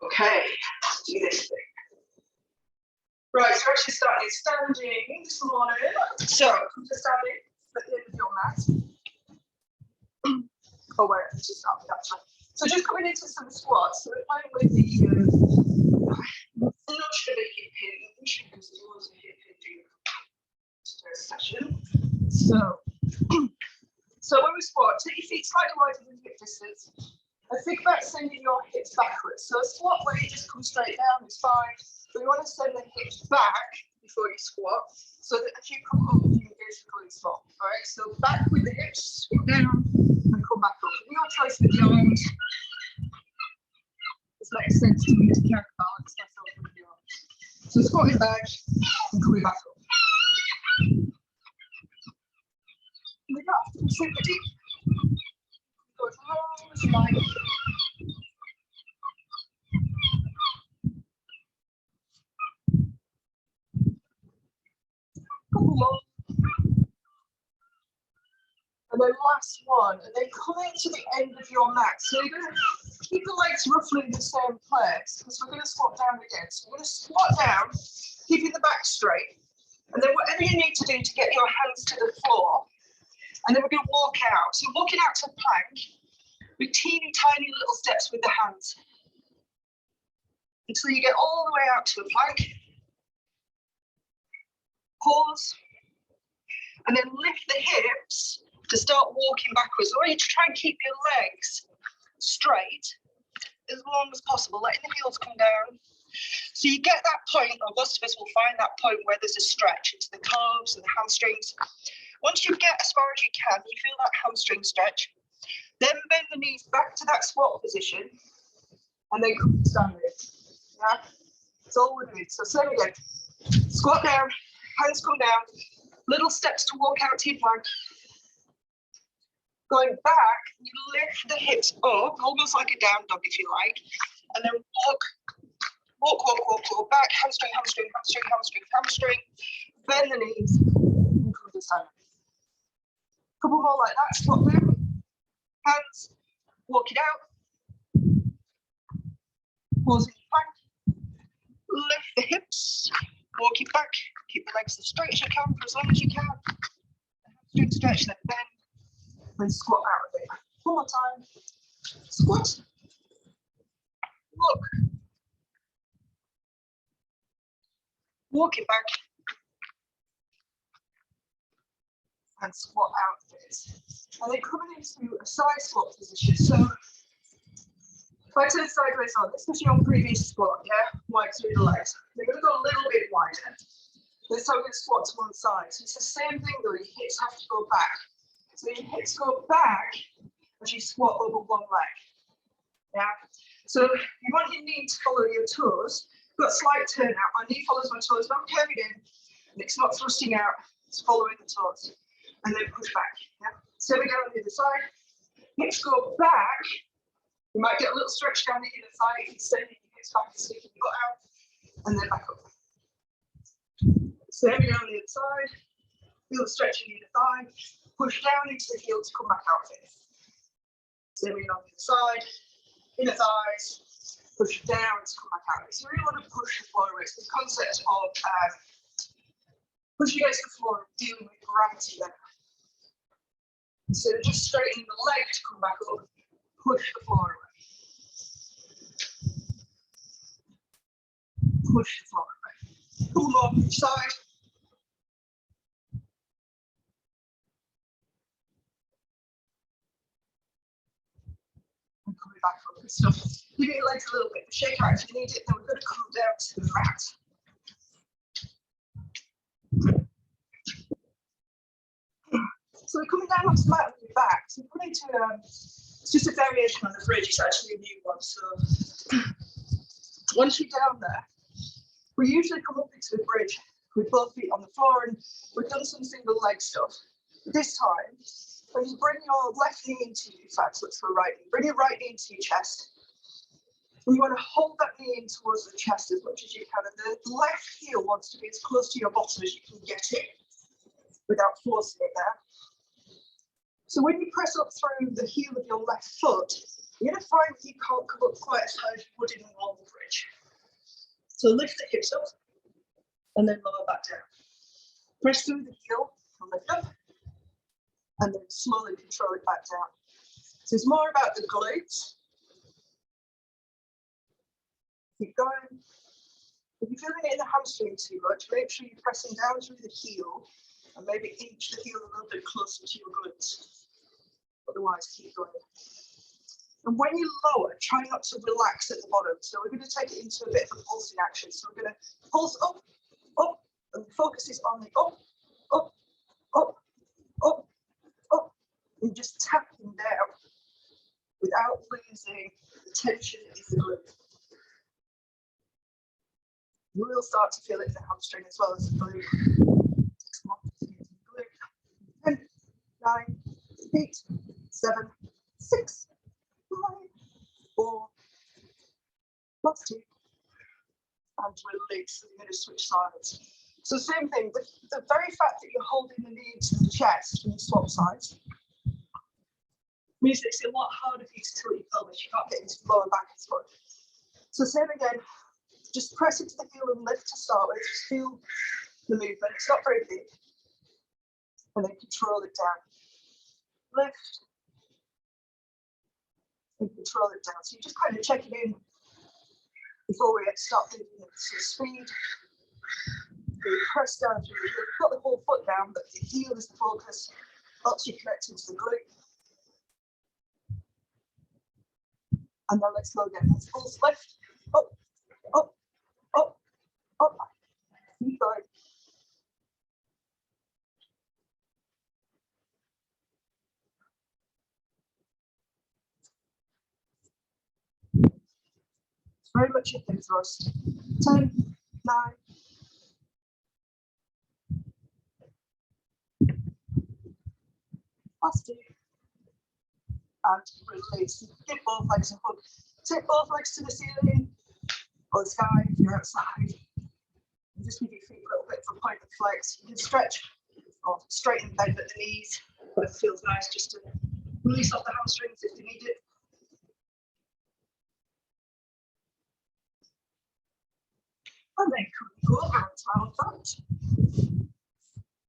Okay, let's do this thing. Right, so we're actually starting standing this morning. So come to standing at the end of your mat. Oh, wait, let's just start with that one. So just coming into some squats. So we're playing with the I'm not sure the hip hinge because there's always a hip hinge session. So when we squat, take your feet slightly wider than hip distance. And think about sending your hips backwards. So a squat where you just come straight down is fine. But you want to send the hips back before you squat, so that if you come up, you can basically stop. All right. So back with the hips, squat down, and come back up. And your choice with the arms. It's like sense to me to counterbalance myself with the arms. So squatting back and coming back up. We don't have to be super deep. Go as long as you like. Couple more. And then last one, and then coming to the end of your mat. So you're going to keep the legs roughly in the same place because we're going to squat down again. So we're going to squat down, keeping the back straight. And then whatever you need to do to get your hands to the floor. And then we're going to walk out. So walking out to a plank with teeny tiny little steps with the hands. Until you get all the way out to a plank. Pause. And then lift the hips to start walking backwards. I want you to try and keep your legs straight as long as possible, letting the heels come down. So you get that point, or most of us will find that point where there's a stretch into the calves and the hamstrings. Once you get as far as you can, you feel that hamstring stretch. Then bend the knees back to that squat position, and then come to standing. Yeah, that's all we're doing. So same again. Squat down, hands come down, little steps to walk out to your plank. Going back, you lift the hips up, almost like a down dog if you like, and then walk back, hamstring, hamstring, hamstring, hamstring, hamstring. Bend the knees, and come to standing. Couple more like that. Squat down, hands, walk it out. Pause in your plank. Lift the hips, walk it back. Keep the legs as straight as you can for as long as you can. Hamstring stretch, then bend. Then squat out of it. One more time. Squat. Look. Walk it back. And squat out of it. And then coming into a side squat position. So if I turn sideways on, especially on previous squat, yeah, wide through the legs. They're going to go a little bit wider. This time we're going to squat to one side. So it's the same thing though, your hips have to go back. So your hips go back as you squat over one leg. Yeah. So you want your knee to follow your toes. Got a slight turn out. My knee follows my toes, not curving in. It's not thrusting out. It's following the toes. And then push back. Yeah. So we go on the other side. Hips go back. You might get a little stretch down the inner thigh if you're sending your hips back and sticking your butt out. And then back up. So we go on the other side. Feel the stretch in the inner thigh. Push down into the heel to come back out of it. So we go on the other side. Inner thighs. Push down to come back out of it. So you really want to push the floor away. It's the concept of pushing against the floor and dealing with gravity there. So just straightening the leg to come back up. Push the floor away. Push the floor away. Pull off each side. And coming back up and stuff. Give your legs a little bit of a shake out if you need it. Then we're going to come down to the mat. So we're coming down onto the mat on your back. So we're putting to it's just a variation on the bridge. It's actually a new one. So once you're down there, we usually come up into the bridge with both feet on the floor, and we've done some single leg stuff. This time, when you bring your left knee into your fat, so it's for right knee, bring your right knee into your chest. And you want to hold that knee in towards the chest as much as you can. And the left heel wants to be as close to your bottom as you can get it without forcing it there. So when you press up through the heel of your left foot, You're going to find that you can't come up quite as high as you would in a normal bridge. So lift the hips up and then lower back down. Press through the heel and lift up, and then slowly control it back down. So it's more about the glutes. Keep going. If you're feeling it in the hamstring too much, make sure you're pressing down through the heel and maybe inch the heel a little bit closer to your glutes. Otherwise, keep going. And when you lower, try not to relax at the bottom. So we're going to take it into a bit of a pulsing action. So we're going to pulse up, up, and the focus is on the up, up, up, up, up, and just tapping down without losing the tension in the glute. You will start to feel it in the hamstring as well as the glute. 10, 9, 8, 7, 6, 5, 4, last 2, and release. So you're going to switch sides. So same thing, the very fact that you're holding the knee to the chest when you swap sides means that it's a lot harder for you to tilt your pelvis. You can't get into the lower back as much. So same again, just press into the heel and lift to start with. Just feel the movement. It's not very big. And then control it down. Lift. And control it down. So you're just kind of checking in before we start moving at some speed. You press down through the heel. You've got the whole foot down, but the heel is the focus. Helps you connect into the glute. And then let's go again. Let's pulse lift. Up, up, up, up. Keep going. It's very much a hip thrust. 10, 9. Last 2. And release. Get both legs and hook. Take both legs to the ceiling or the sky if you're outside. And just give your feet a little bit for point and flex. You can stretch or straighten bend at the knees, but it feels nice just to release off the hamstrings if you need it. And then come over onto our front.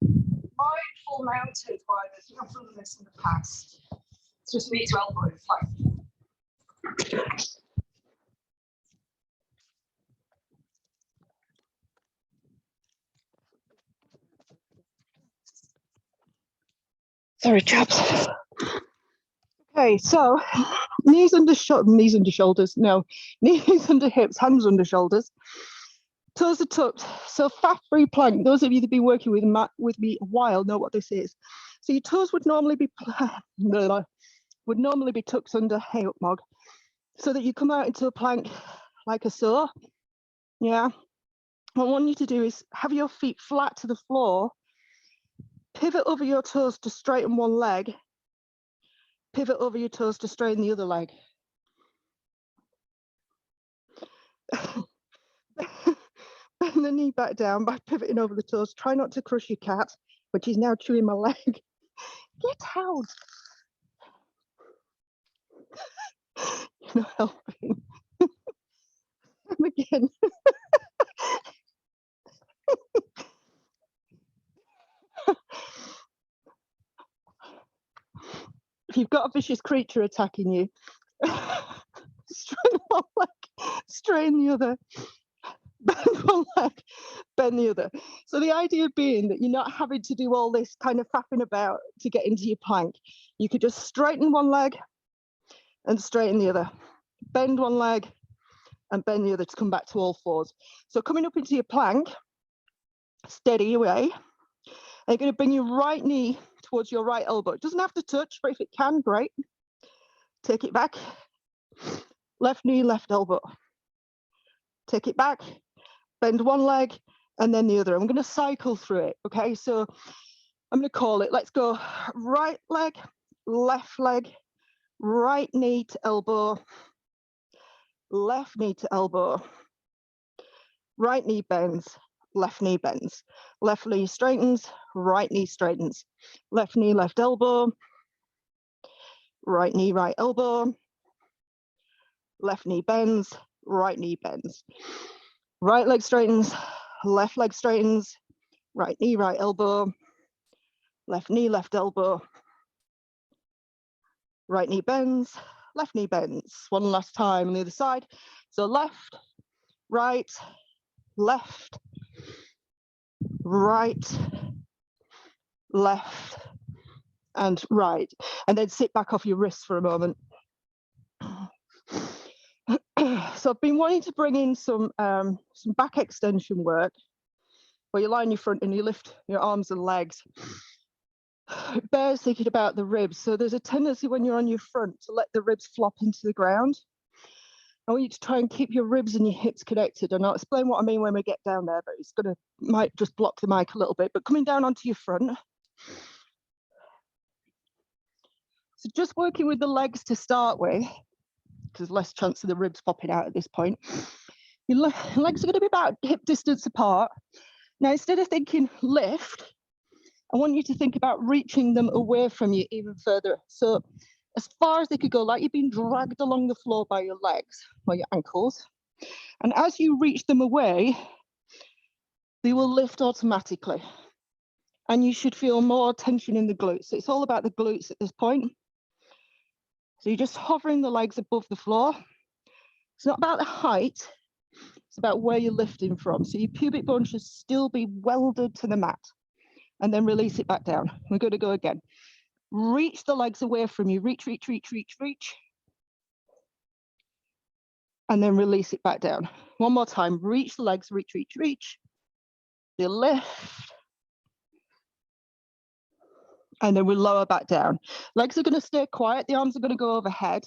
Mindful mountain climber. I think I've done this in the past. It's just me to elbow and flank. Sorry, chaps. Okay, so knees under shoulders. No, knees under hips, hands under shoulders. Toes are tucked. So fat-free plank. Those of you that have been working with me a while know what this is. So your toes would normally be tucked under Mog, so that you come out into a plank like a so. Yeah. What I want you to do is have your feet flat to the floor. Pivot over your toes to straighten one leg. Pivot over your toes to straighten the other leg. Bend the knee back down by pivoting over the toes. Try not to crush your cat, which is now chewing my leg. Get out. You're not helping. And again. If you've got a vicious creature attacking you, straighten one leg, straighten the other. Bend one leg, bend the other. So the idea being that you're not having to do all this kind of faffing about to get into your plank. You could just straighten one leg and straighten the other. Bend one leg and bend the other to come back to all fours. So coming up into your plank, steady away. And you're going to bring your right knee towards your right elbow. It doesn't have to touch, but if it can, great. Take it back. Left knee, left elbow. Take it back. Bend one leg and then the other. I'm going to cycle through it. Okay, so I'm going to call it. Let's go right leg, right knee to elbow, left knee to elbow, right knee bends, left knee bends, left knee straightens, right knee straightens, left knee, left elbow, right knee, right elbow, left knee bends, right knee bends. Right leg straightens, left leg straightens, right knee, right elbow, left knee, left elbow, right knee bends, left knee bends. One last time on the other side. So left, right, left, right, left, and right. And then sit back off your wrists for a moment. So I've been wanting to bring in some back extension work where you lie on your front and you lift your arms and legs. It bears thinking about the ribs. So there's a tendency when you're on your front to let the ribs flop into the ground. I want you to try and keep your ribs and your hips connected. And I'll explain what I mean when we get down there, but it's might just block the mic a little bit. But coming down onto your front. So just working with the legs to start with, because less chance of the ribs popping out at this point. Your legs are going to be about hip distance apart. Now, instead of thinking lift, I want you to think about reaching them away from you even further. So as far as they could go, like you've been dragged along the floor by your legs or your ankles. And as you reach them away, they will lift automatically. And you should feel more tension in the glutes. So it's all about the glutes at this point. So you're just hovering the legs above the floor. It's not about the height, it's about where you're lifting from. So your pubic bone should still be welded to the mat. And then release it back down. We're going to go again. Reach the legs away from you. Reach, reach, reach, reach, reach. And then release it back down. One more time. Reach the legs, reach, reach, reach. The lift. And then we lower back down. Legs are going to stay quiet. The arms are going to go overhead.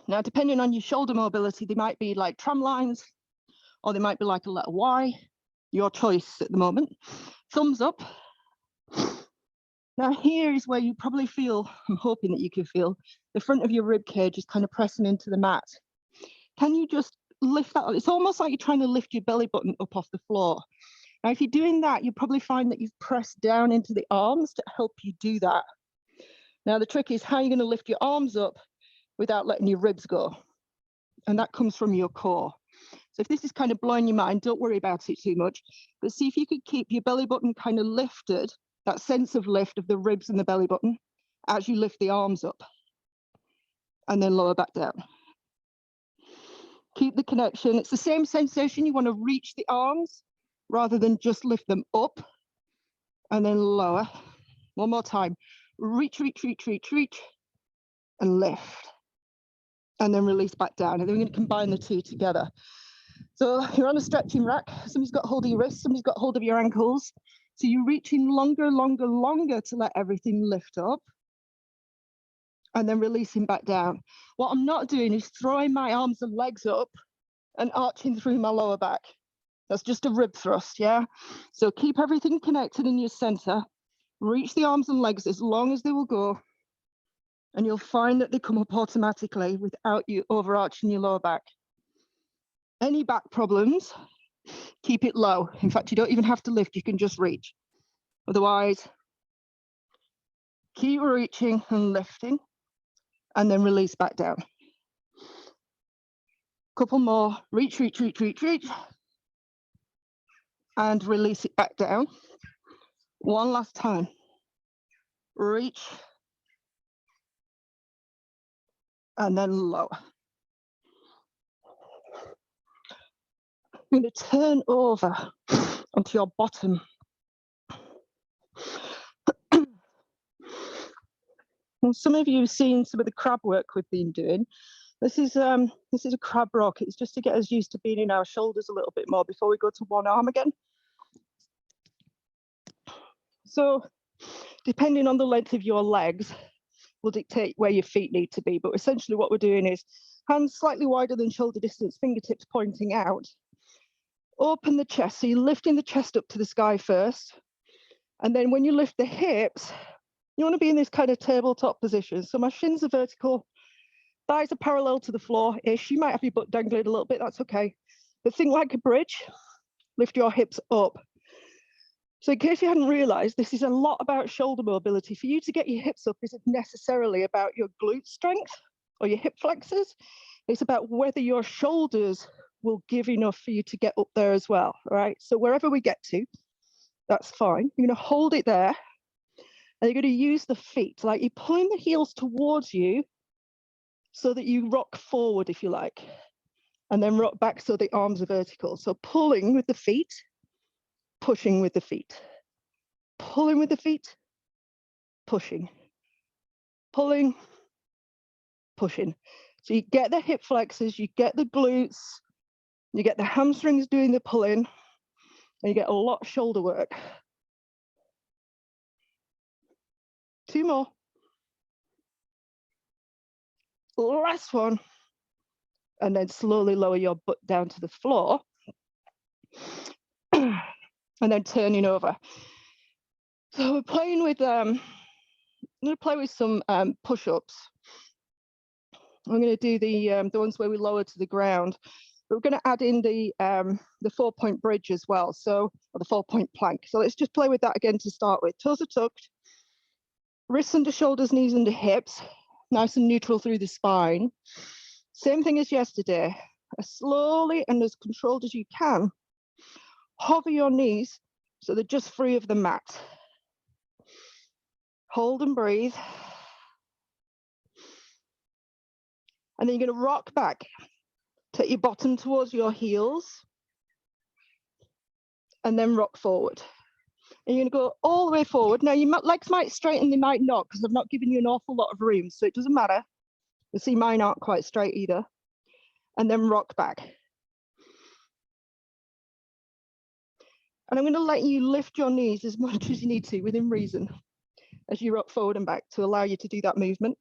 Now, depending on your shoulder mobility, they might be like tram lines, or they might be like a letter Y. Your choice at the moment. Thumbs up. Now here is where you probably feel, I'm hoping that you can feel, the front of your rib cage is kind of pressing into the mat. Can you just lift that? It's almost like you're trying to lift your belly button up off the floor. Now, if you're doing that, you'll probably find that you've pressed down into the arms to help you do that. Now, the trick is how you're going to lift your arms up without letting your ribs go. And that comes from your core. So if this is kind of blowing your mind, don't worry about it too much, but see if you could keep your belly button kind of lifted, that sense of lift of the ribs and the belly button as you lift the arms up and then lower back down. Keep the connection. It's the same sensation. You want to reach the arms rather than just lift them up and then lower. One more time. Reach, reach, reach, reach, reach, and lift. And then release back down. And then we're going to combine the two together. So you're on a stretching rack. Somebody's got hold of your wrists, somebody's got hold of your ankles. So you're reaching longer, longer, longer to let everything lift up. And then releasing back down. What I'm not doing is throwing my arms and legs up and arching through my lower back. That's just a rib thrust, yeah? So keep everything connected in your center. Reach the arms and legs as long as they will go. And you'll find that they come up automatically without you overarching your lower back. Any back problems, keep it low. In fact, you don't even have to lift, you can just reach. Otherwise, keep reaching and lifting, and then release back down. Couple more, reach, reach, reach, reach, reach, and release it back down. One last time, reach, and then lower. I'm going to turn over onto your bottom. Well, some of you have seen some of the crab work we've been doing. This is a crab rock. It's just to get us used to being in our shoulders a little bit more before we go to one arm again. So depending on the length of your legs will dictate where your feet need to be. But essentially what we're doing is hands slightly wider than shoulder distance, fingertips pointing out. Open the chest. So you're lifting the chest up to the sky first. And then when you lift the hips, you want to be in this kind of tabletop position. So my shins are vertical, thighs are parallel to the floor-ish. You might have your butt dangling a little bit, that's okay. But think like a bridge, lift your hips up. So in case you hadn't realized, this is a lot about shoulder mobility. For you to get your hips up isn't necessarily about your glute strength. or your hip flexors. It's about whether your shoulders will give enough for you to get up there as well, right? So wherever we get to, that's fine. You're going to hold it there, and you're going to use the feet, like you're pulling the heels towards you so that you rock forward, if you like, and then rock back so the arms are vertical. So pulling with the feet, pushing with the feet, pulling with the feet, pushing, pulling, pushing. So you get the hip flexors, you get the glutes, you get the hamstrings doing the pulling, and you get a lot of shoulder work. 2 more. Last one. And then slowly lower your butt down to the floor. And then turning over. So we're playing with, I'm going to play with some push-ups. I'm going to do the ones where we lower to the ground. But we're going to add in the 4-point bridge as well, so, or the 4-point plank. So let's just play with that again to start with. Toes are tucked, wrists under shoulders, knees under hips, nice and neutral through the spine. Same thing as yesterday. As slowly and as controlled as you can, hover your knees so they're just free of the mat. Hold and breathe. And then you're going to rock back. Take your bottom towards your heels. And then rock forward. And you're going to go all the way forward. Now, your legs might straighten, they might not, because I've not given you an awful lot of room. So it doesn't matter. You see, mine aren't quite straight either. And then rock back. And I'm going to let you lift your knees as much as you need to within reason as you rock forward and back to allow you to do that movement.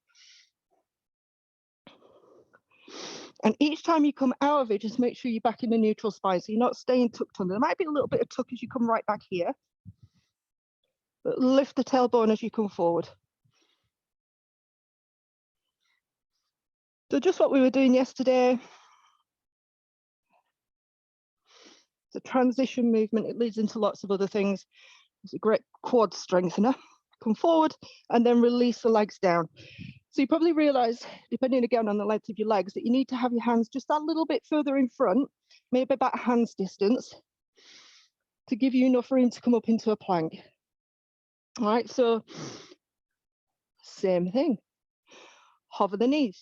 And each time you come out of it, just make sure you're back in the neutral spine. So you're not staying tucked under. There might be a little bit of tuck as you come right back here. But lift the tailbone as you come forward. So just what we were doing yesterday. It's a transition movement. It leads into lots of other things. It's a great quad strengthener. Come forward and then release the legs down. So you probably realize, depending again on the length of your legs, that you need to have your hands just that little bit further in front, maybe about hand's distance, to give you enough room to come up into a plank. All right, so same thing. Hover the knees.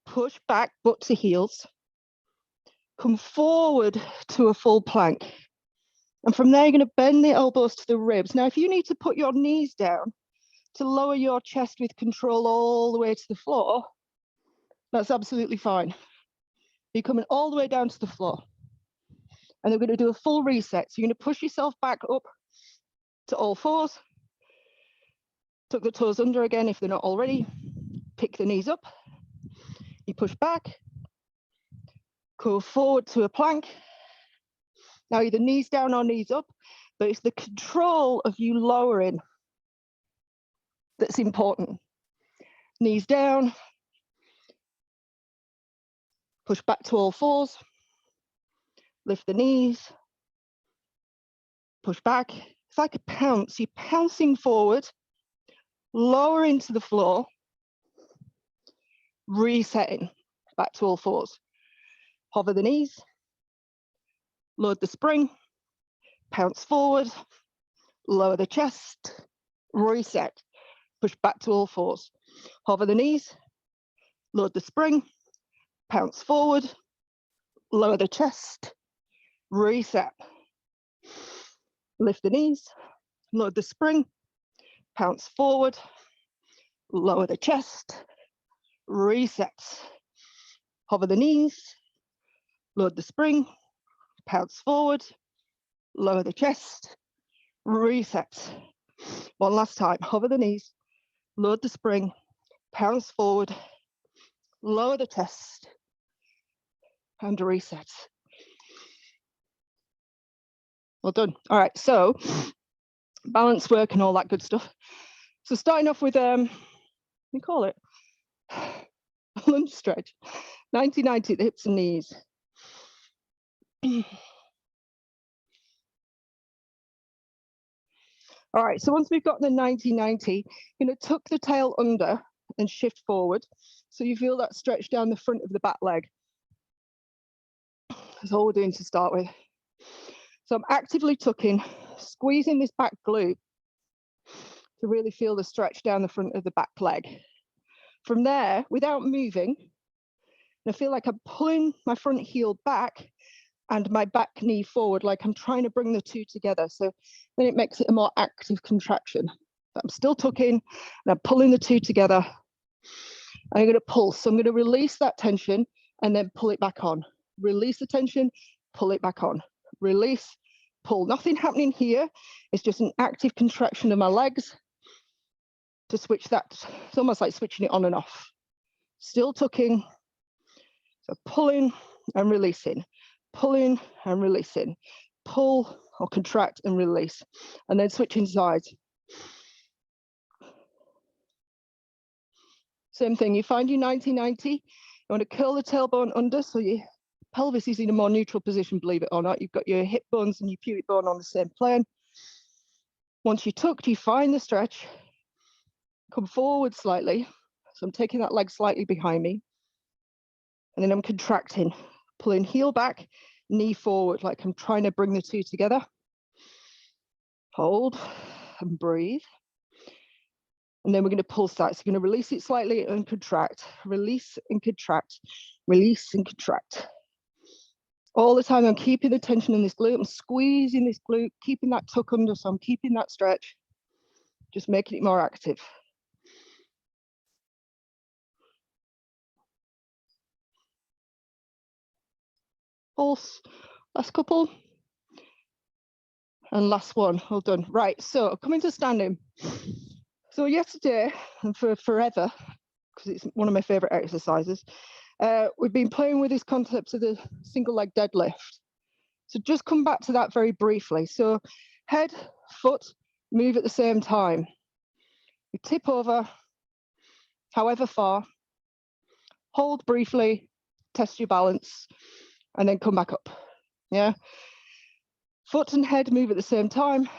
Push back, butt to heels. Come forward to a full plank. And from there, you're going to bend the elbows to the ribs. Now, if you need to put your knees down to lower your chest with control all the way to the floor, that's absolutely fine. You're coming all the way down to the floor. And they're going to do a full reset. So you're going to push yourself back up to all fours. Tuck the toes under again if they're not already. Pick the knees up. You push back. Go forward to a plank. Now either knees down or knees up, but it's the control of you lowering that's important. Knees down. Push back to all fours. Lift the knees. Push back. It's like a pounce. You're pouncing forward, lowering to the floor, resetting back to all fours. Hover the knees. Load the spring. Pounce forward. Lower the chest. Reset. Push back to all fours. Hover the knees. Load the spring. Pounce forward. Lower the chest. Reset. Lift the knees. Load the spring. Pounce forward. Lower the chest. Reset. Hover the knees. Load the spring. Pounce forward. Lower the chest. Reset. One last time. Hover the knees. Load the spring. Pounce forward. Lower the chest. And reset. Well done. All right, so balance work and all that good stuff. So starting off with, we call it lunge stretch. 90-90, the hips and knees. All right, so once we've got the 90-90, you're going to tuck the tail under and shift forward. So you feel that stretch down the front of the back leg. That's all we're doing to start with. So I'm actively tucking, squeezing this back glute to really feel the stretch down the front of the back leg. From there, without moving, I feel like I'm pulling my front heel back and my back knee forward, like I'm trying to bring the two together. So then it makes it a more active contraction. But I'm still tucking and I'm pulling the two together. I'm going to pull. So I'm going to release that tension and then pull it back on. Release the tension, pull it back on. Release, pull. Nothing happening here. It's just an active contraction of my legs to switch that. It's almost like switching it on and off. Still tucking. So pulling and releasing. Pulling and releasing. Pull or contract and release. And then switching sides. Same thing, you find your 90-90. You want to curl the tailbone under so your pelvis is in a more neutral position, believe it or not. You've got your hip bones and your pubic bone on the same plane. Once you're tucked, you find the stretch. Come forward slightly. So I'm taking that leg slightly behind me. And then I'm contracting, pulling heel back, knee forward, like I'm trying to bring the two together. Hold and breathe. And then we're going to pulse that. So we're going to release it slightly and contract, release and contract, release and contract. All the time I'm keeping the tension in this glute. I'm squeezing this glute, keeping that tuck under. So I'm keeping that stretch, just making it more active. Pulse, last couple. And last one, all done. Right, so coming to standing. So yesterday, and for forever, because it's one of my favorite exercises, we've been playing with this concept of the single leg deadlift. So just come back to that very briefly. So head, foot, move at the same time. You tip over, however far, hold briefly, test your balance, and then come back up. Yeah. Foot and head move at the same time.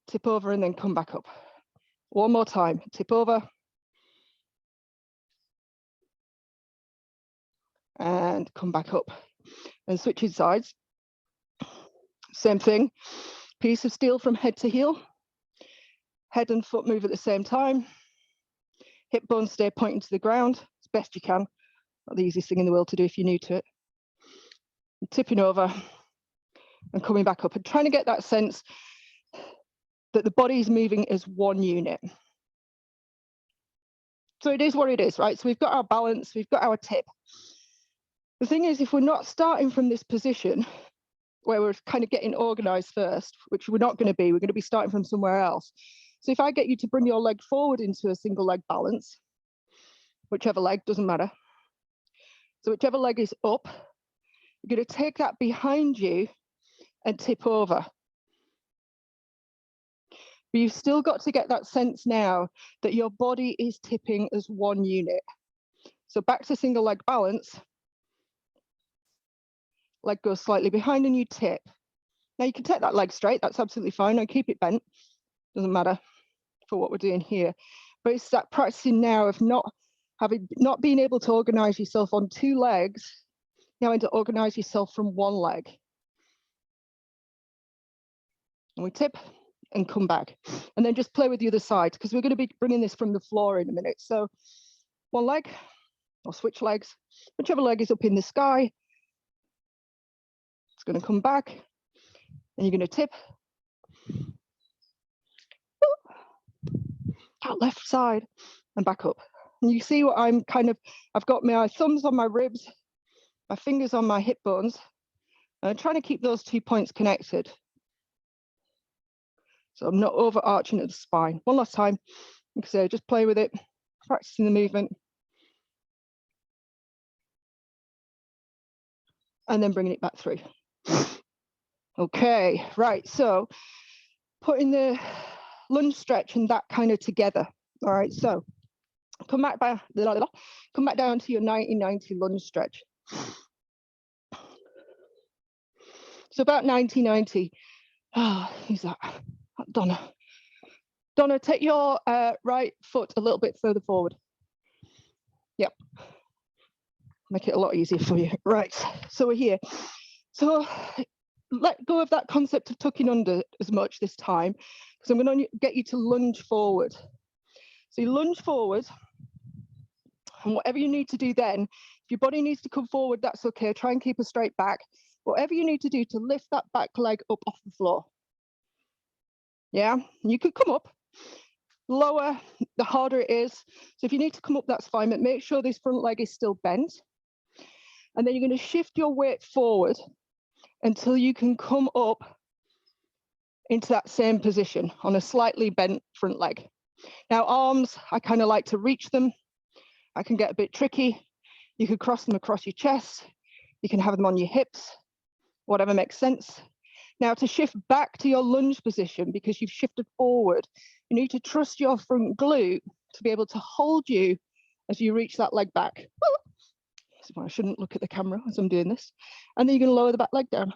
Tip over and then come back up. One more time, tip over. And come back up. And switching sides. Same thing. Piece of steel from head to heel. Head and foot move at the same time. Hip bones stay pointing to the ground as best you can. Not the easiest thing in the world to do if you're new to it. And tipping over and coming back up and trying to get that sense that the body is moving as one unit. So it is what it is, right? So we've got our balance, we've got our tip. The thing is, if we're not starting from this position where we're kind of getting organized first, which we're not going to be, we're going to be starting from somewhere else. So if I get you to bring your leg forward into a single leg balance, whichever leg, doesn't matter. So whichever leg is up, you're going to take that behind you and tip over. But you've still got to get that sense now that your body is tipping as one unit. So back to single leg balance. Leg goes slightly behind and you tip. Now you can take that leg straight, that's absolutely fine. I keep it bent, doesn't matter for what we're doing here. But it's that practicing now of not being able to organize yourself on two legs, now having to organize yourself from one leg. And we tip and come back. And then just play with the other side, because we're going to be bringing this from the floor in a minute. So one leg, or switch legs, whichever leg is up in the sky. It's going to come back, and you're going to tip. That left side, and back up. And you see what I'm I've got my thumbs on my ribs, my fingers on my hip bones, and I'm trying to keep those 2 points connected. So I'm not overarching at the spine. One last time, like I say, just play with it, practicing the movement. And then bringing it back through. Okay, right, so putting the lunge stretch and that kind of together. All right, so come back down to your 90-90 lunge stretch. So about 90-90. Who's that? Donna. Donna, take your right foot a little bit further forward. Yep. Make it a lot easier for you. Right, so we're here. So let go of that concept of tucking under as much this time, because I'm going to get you to lunge forward. So you lunge forward, and whatever you need to do then, if your body needs to come forward, that's okay. Try and keep a straight back. Whatever you need to do to lift that back leg up off the floor. Yeah, you could come up. Lower, the harder it is. So if you need to come up, that's fine, but make sure this front leg is still bent. And then you're going to shift your weight forward until you can come up into that same position on a slightly bent front leg. Now arms, I kind of like to reach them. I can get a bit tricky. You could cross them across your chest. You can have them on your hips, whatever makes sense. Now to shift back to your lunge position, because you've shifted forward, you need to trust your front glute to be able to hold you as you reach that leg back. So I shouldn't look at the camera as I'm doing this. And then you're going to lower the back leg down.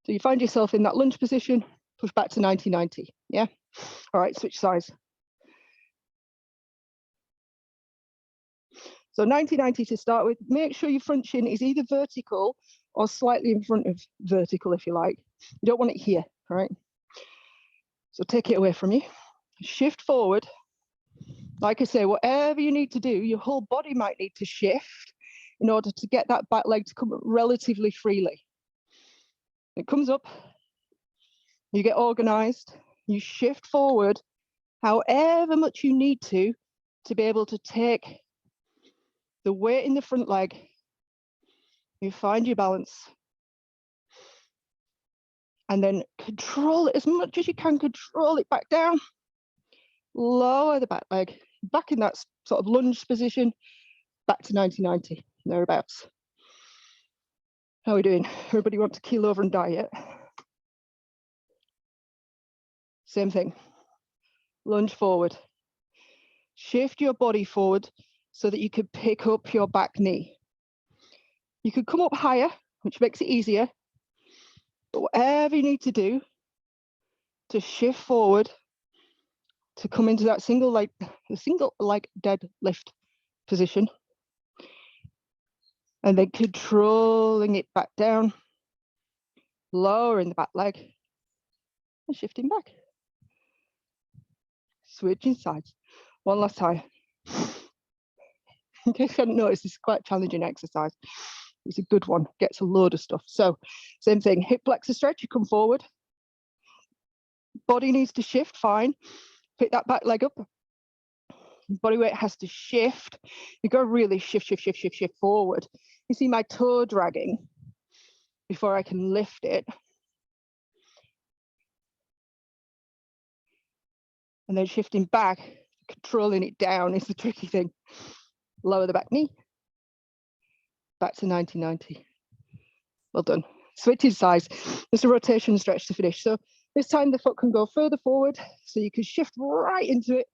So you find yourself in that lunge position, push back to 90-90. Yeah. All right, switch sides. So 90-90 to start with. Make sure your front shin is either vertical or slightly in front of vertical, if you like. You don't want it here, all right? So take it away from you. Shift forward. Like I say, whatever you need to do, your whole body might need to shift in order to get that back leg to come up relatively freely. It comes up, you get organized, you shift forward, however much you need to be able to take the weight in the front leg. You find your balance. And then control it as much as you can, control it back down. Lower the back leg, back in that sort of lunge position, back to 90-90, thereabouts. How are we doing? Everybody want to keel over and die yet? Same thing. Lunge forward. Shift your body forward so that you can pick up your back knee. You could come up higher, which makes it easier. But whatever you need to do to shift forward, to come into that single leg deadlift position. And then controlling it back down, lowering the back leg, and shifting back. Switching sides. One last time. In case you hadn't noticed, this is quite a challenging exercise. It's a good one, gets a load of stuff. So same thing, hip flexor stretch, you come forward. Body needs to shift, fine. Pick that back leg up. Body weight has to shift. You got to really shift forward. You see my toe dragging before I can lift it. And then shifting back, controlling it down is the tricky thing. Lower the back knee. Back to 90-90. Well done. Switching sides. There's a rotation stretch to finish. So this time the foot can go further forward, so you can shift right into it.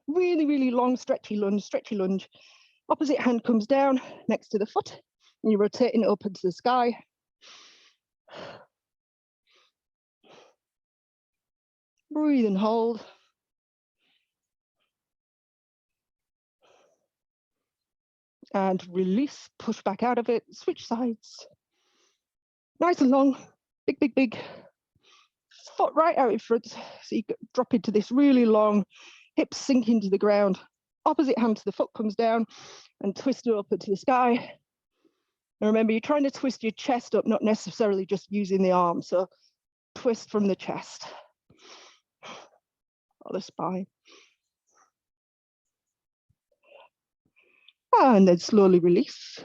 Really, really long, stretchy lunge. Opposite hand comes down next to the foot, and you're rotating it up into the sky. Breathe and hold. And release, push back out of it, switch sides. Nice and long, big. Foot right out in front, so you drop into this really long, hips sink into the ground. Opposite hand to the foot comes down and twist it up into the sky. And remember, you're trying to twist your chest up, not necessarily just using the arm. So twist from the chest or the spine. And then slowly release.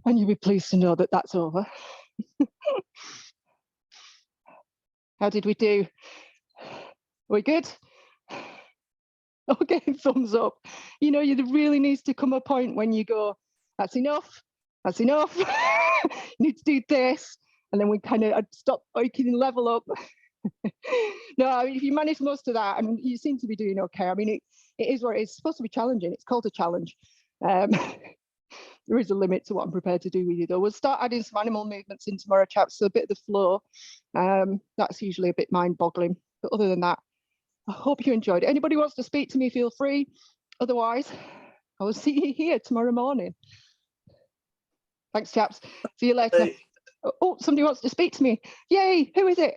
And you'll be pleased to know that that's over. How did we do? We good? Okay, thumbs up. You know, there really needs to come a point when you go, that's enough. You need to do this. And then we kind of stop, or you can level up. No, I mean, if you manage most of that, I mean, you seem to be doing okay. I mean, it is what it's supposed to be challenging. It's called a challenge. There is a limit to what I'm prepared to do with you, though. We'll start adding some animal movements in tomorrow, chaps, so a bit of the flow. That's usually a bit mind-boggling. But other than that, I hope you enjoyed it. Anybody wants to speak to me, feel free. Otherwise, I will see you here tomorrow morning. Thanks, chaps. See you later. Hey. Oh, somebody wants to speak to me. Yay, who is it?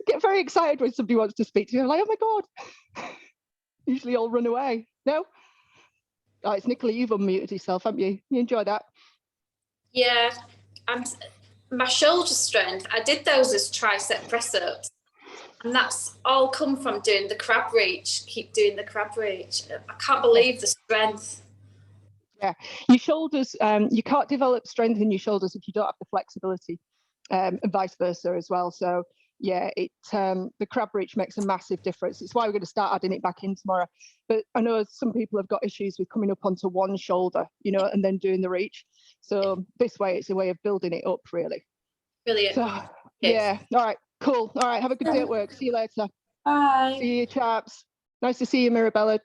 Get very excited when somebody wants to speak to me. I'm like, oh my God. Usually I'll run away. No? Oh, it's Nicola, you've unmuted yourself, haven't you? You enjoy that? Yeah, my shoulder strength, I did those as tricep press ups, and that's all come from doing the crab reach. Keep doing the crab reach. I can't believe the strength. Yeah, your shoulders, you can't develop strength in your shoulders if you don't have the flexibility, and vice versa as well. So yeah, the crab reach makes a massive difference. It's why we're going to start adding it back in tomorrow. But I know some people have got issues with coming up onto one shoulder, you know, and then doing the reach. So this way, it's a way of building it up, really. Brilliant. So Yes. yeah, all right, cool. All right, have a good day at work. See you later. Bye. See you, chaps. Nice to see you, Mirabella.